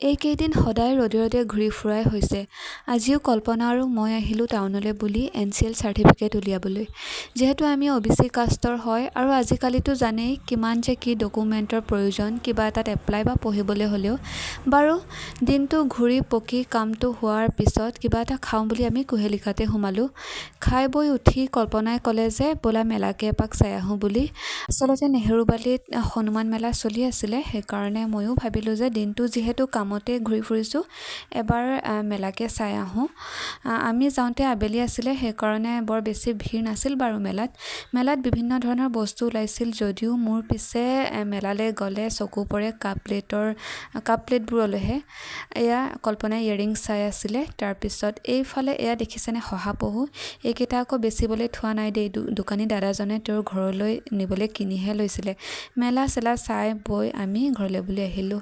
এইকেইদিন সদায় ৰদে ৰদে ঘূৰি ফুৰাই হৈছে। আজিও কল্পনা আৰু মই আহিলোঁ টাউনলৈ বুলি NCL চাৰ্টিফিকেট উলিয়াবলৈ। যিহেতু আমি OBC কাষ্টৰ হয় আৰু আজিকালিতো জানেই কিমান যে কি ডকুমেণ্টৰ প্ৰয়োজন কিবা এটাত এপ্লাই বা পঢ়িবলৈ হ'লেও। বাৰু দিনটো ঘূৰি পকি কামটো হোৱাৰ পিছত কিবা এটা খাওঁ বুলি আমি কুহেলিকাতে সোমালোঁ। খাই বৈ উঠি কল্পনাই ক'লে যে ব'লা মেলাকে এপাক চাই আহোঁ বুলি। আচলতে নেহেৰুবালিত হনুমান মেলা চলি আছিলে, সেইকাৰণে ময়ো ভাবিলোঁ যে দিনটো যিহেতু কামতে ঘূৰি ফুৰিছোঁ এবাৰ মেলাকে চাই আহোঁ। আমি যাওঁতে আবেলি আছিলে, সেইকাৰণে বৰ বেছি ভিৰ নাছিল বাৰু মেলাত বিভিন্ন ধৰণৰ বস্তু ওলাইছিল যদিও মোৰ পিছে মেলালৈ গ'লে চকু পৰে কাপ প্লেটবোৰলৈহে। এয়া কল্পনাই ইয়েৰিংছ চাই আছিলে। তাৰপিছত এইফালে এয়া দেখিছেনে শহাপহু, এইকেইটা আকৌ বেচিবলৈ থোৱা নাই দেই, দোকানী দাদাজনে তেওঁৰ ঘৰলৈ নিবলৈ কিনিহে লৈছিলে। মেলা চেলা চাই বৈ আমি ঘৰলৈ বুলি আহিলোঁ।